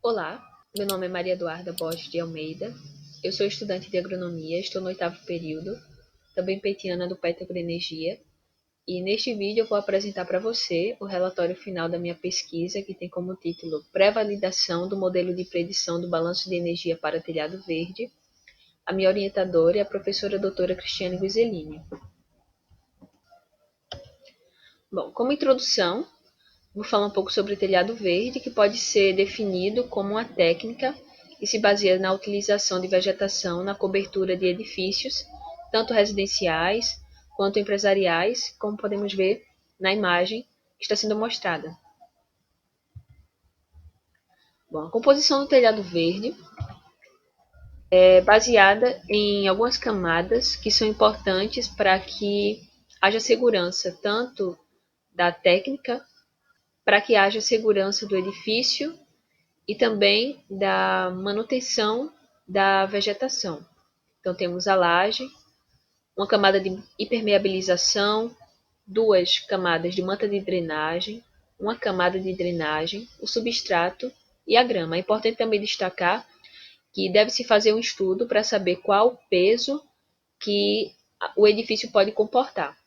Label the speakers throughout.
Speaker 1: Olá, meu nome é Maria Eduarda Borges de Almeida, eu sou estudante de agronomia, estou no 8º período, também petiana do PET Agroenergia, e neste vídeo eu vou apresentar para você o relatório final da minha pesquisa, que tem como título Pré-validação do modelo de predição do balanço de energia para telhado verde. A minha orientadora é a professora doutora Cristiane Guizelini. Bom, como introdução, vou falar um pouco sobre o telhado verde, que pode ser definido como uma técnica que se baseia na utilização de vegetação na cobertura de edifícios, tanto residenciais quanto empresariais, como podemos ver na imagem que está sendo mostrada. Bom, a composição do telhado verde é baseada em algumas camadas que são importantes para que haja segurança tanto da técnica, para que haja segurança do edifício e também da manutenção da vegetação. Então temos a laje, uma camada de impermeabilização, 2 camadas de manta de drenagem, uma camada de drenagem, o substrato e a grama. É importante também destacar que deve-se fazer um estudo para saber qual o peso que o edifício pode comportar.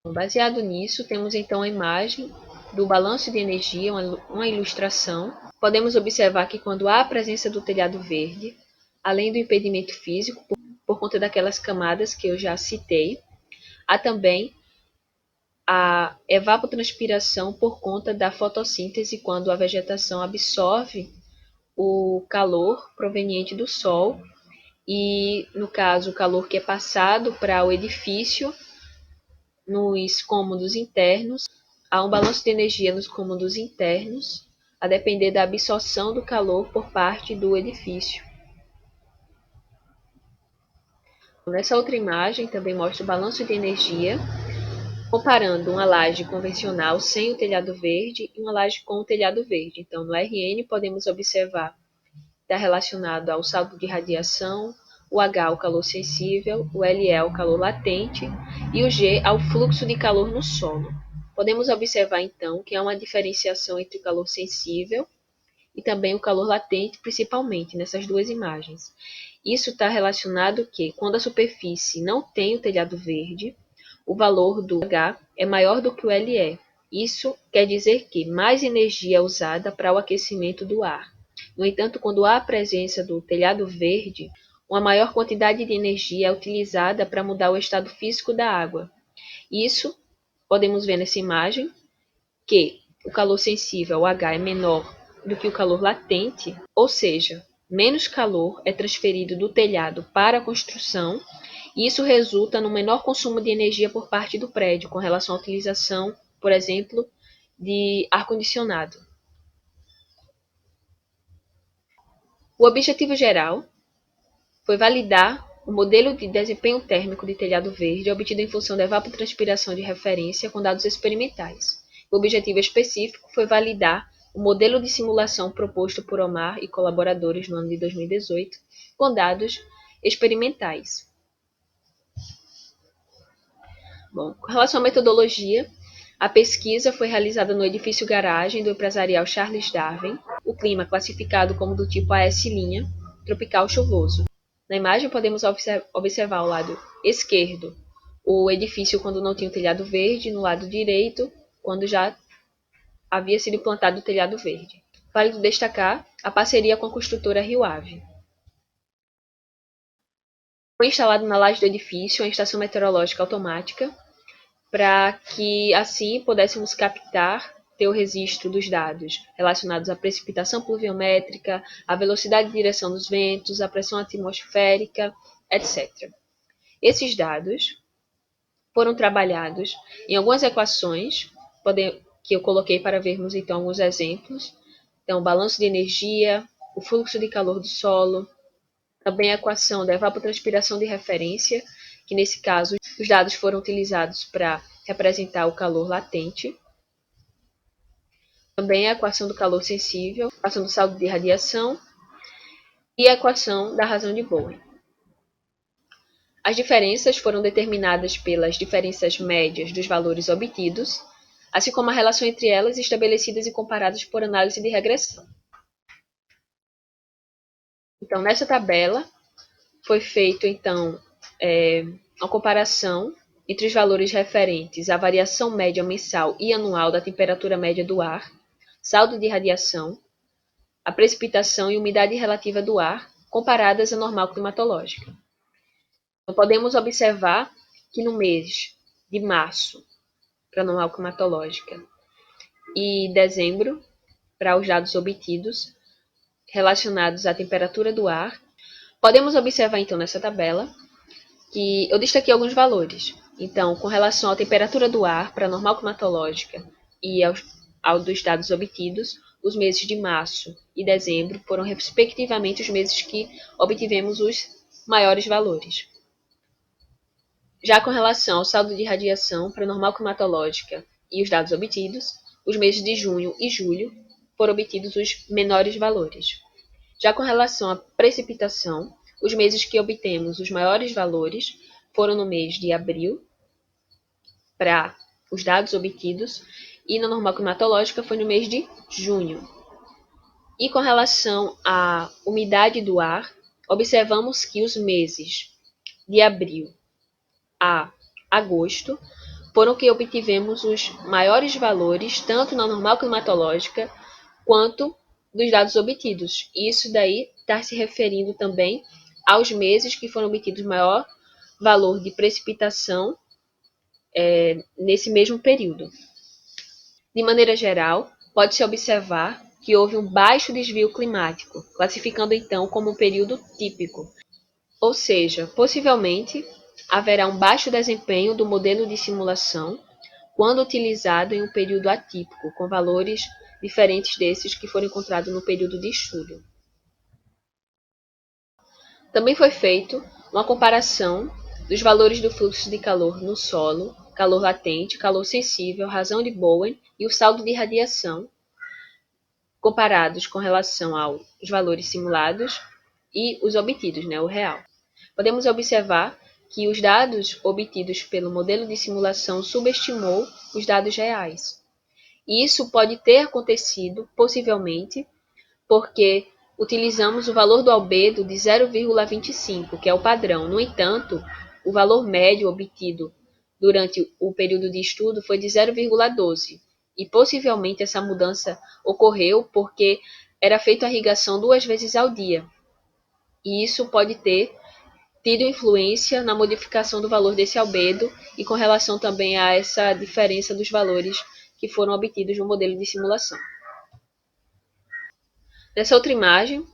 Speaker 1: Baseado nisso, temos então a imagem do balanço de energia, uma ilustração. Podemos observar que quando há a presença do telhado verde, além do impedimento físico, por conta daquelas camadas que eu já citei, há também a evapotranspiração por conta da fotossíntese, quando a vegetação absorve o calor proveniente do sol e, no caso, o calor que é passado para o edifício nos cômodos internos. Há um balanço de energia nos cômodos internos, a depender da absorção do calor por parte do edifício. Nessa outra imagem também mostra o balanço de energia, comparando uma laje convencional sem o telhado verde e uma laje com o telhado verde. Então, no RN podemos observar que está relacionado ao saldo de radiação, o H ao calor sensível, o LE ao calor latente e o G ao fluxo de calor no solo. Podemos observar então que há uma diferenciação entre o calor sensível e também o calor latente, principalmente nessas duas imagens. Isso está relacionado que, quando a superfície não tem o telhado verde, o valor do H é maior do que o LE. Isso quer dizer que mais energia é usada para o aquecimento do ar. No entanto, quando há a presença do telhado verde, uma maior quantidade de energia é utilizada para mudar o estado físico da água. Isso podemos ver nessa imagem que o calor sensível, o H, é menor do que o calor latente, ou seja, menos calor é transferido do telhado para a construção, e isso resulta no menor consumo de energia por parte do prédio, com relação à utilização, por exemplo, de ar-condicionado. O objetivo geral foi validar o modelo de desempenho térmico de telhado verde obtido em função da evapotranspiração de referência com dados experimentais. O objetivo específico foi validar o modelo de simulação proposto por Omar e colaboradores no ano de 2018 com dados experimentais. Bom, com relação à metodologia, a pesquisa foi realizada no edifício garagem do empresarial Charles Darwin, o clima classificado como do tipo AS', tropical chuvoso. Na imagem podemos observar ao lado esquerdo o edifício quando não tinha o telhado verde, no lado direito, quando já havia sido implantado o telhado verde. Vale destacar a parceria com a construtora Rio Ave. Foi instalado na laje do edifício uma estação meteorológica automática, para que assim pudéssemos ter o registro dos dados relacionados à precipitação pluviométrica, à velocidade de direção dos ventos, à pressão atmosférica, etc. Esses dados foram trabalhados em algumas equações, que eu coloquei para vermos então alguns exemplos. Então, o balanço de energia, o fluxo de calor do solo, também a equação da evapotranspiração de referência, que nesse caso os dados foram utilizados para representar o calor latente. Também a equação do calor sensível, a equação do saldo de radiação e a equação da razão de Bohr. As diferenças foram determinadas pelas diferenças médias dos valores obtidos, assim como a relação entre elas estabelecidas e comparadas por análise de regressão. Então, nessa tabela, foi feito, então, uma comparação entre os valores referentes à variação média mensal e anual da temperatura média do ar, saldo de radiação, a precipitação e umidade relativa do ar, comparadas à normal climatológica. Então, podemos observar que no mês de março, para a normal climatológica, e dezembro, para os dados obtidos relacionados à temperatura do ar, podemos observar, então, nessa tabela, que eu destaquei alguns valores. Então, com relação à temperatura do ar para a normal climatológica e ao dos dados obtidos, os meses de março e dezembro foram, respectivamente, os meses que obtivemos os maiores valores. Já com relação ao saldo de radiação para a normal climatológica e os dados obtidos, os meses de junho e julho foram obtidos os menores valores. Já com relação à precipitação, os meses que obtemos os maiores valores foram no mês de abril, para os dados obtidos, e na normal climatológica foi no mês de junho. E com relação à umidade do ar, observamos que os meses de abril a agosto foram que obtivemos os maiores valores, tanto na normal climatológica quanto dos dados obtidos. E isso daí está se referindo também aos meses que foram obtidos maior valor de precipitação nesse mesmo período. De maneira geral, pode-se observar que houve um baixo desvio climático, classificando então como um período típico. Ou seja, possivelmente haverá um baixo desempenho do modelo de simulação quando utilizado em um período atípico, com valores diferentes desses que foram encontrados no período de estudo. Também foi feito uma comparação dos valores do fluxo de calor no solo, calor latente, calor sensível, razão de Bowen e o saldo de radiação, comparados com relação aos valores simulados e os obtidos, o real. Podemos observar que os dados obtidos pelo modelo de simulação subestimou os dados reais. E isso pode ter acontecido, possivelmente, porque utilizamos o valor do albedo de 0,25, que é o padrão. No entanto, o valor médio obtido durante o período de estudo foi de 0,12. E possivelmente essa mudança ocorreu porque era feita a irrigação 2 vezes ao dia. E isso pode ter tido influência na modificação do valor desse albedo e com relação também a essa diferença dos valores que foram obtidos no modelo de simulação. Nessa outra imagem,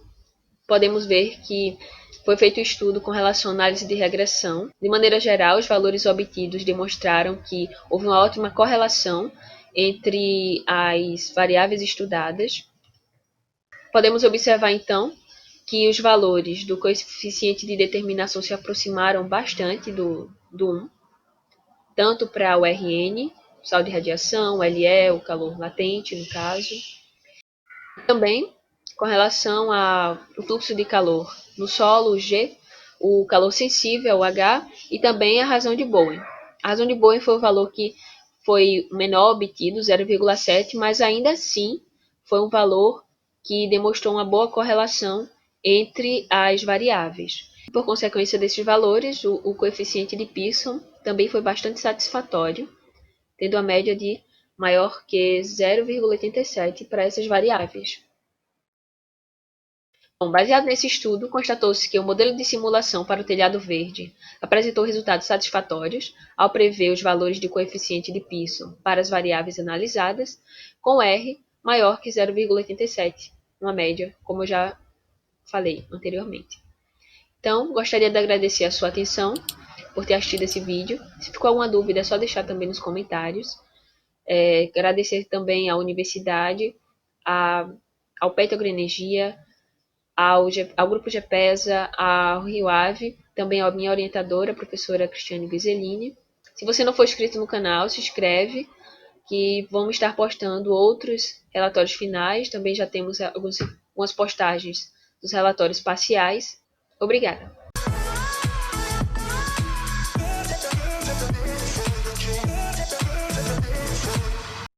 Speaker 1: podemos ver que foi feito um estudo com relação à análise de regressão. De maneira geral, os valores obtidos demonstraram que houve uma ótima correlação entre as variáveis estudadas. Podemos observar, então, que os valores do coeficiente de determinação se aproximaram bastante do 1, tanto para o RN, o saldo de radiação, o LE, o calor latente, no caso. Também com relação ao fluxo de calor no solo, o G, o calor sensível, o H, e também a razão de Bowen. A razão de Bowen foi o valor que foi menor obtido, 0,7, mas ainda assim foi um valor que demonstrou uma boa correlação entre as variáveis. Por consequência desses valores, o coeficiente de Pearson também foi bastante satisfatório, tendo a média de maior que 0,87 para essas variáveis. Bom, baseado nesse estudo, constatou-se que o modelo de simulação para o telhado verde apresentou resultados satisfatórios ao prever os valores de coeficiente de Pearson para as variáveis analisadas, com R maior que 0,87, uma média, como eu já falei anteriormente. Então, gostaria de agradecer a sua atenção por ter assistido esse vídeo. Se ficou alguma dúvida, é só deixar também nos comentários. Agradecer também à universidade, ao PET Agroenergia, ao Grupo GEPESA, ao Rio Ave, também à minha orientadora, a professora Cristiane Vizelini. Se você não for inscrito no canal, se inscreve, que vamos estar postando outros relatórios finais. Também já temos algumas postagens dos relatórios parciais. Obrigada!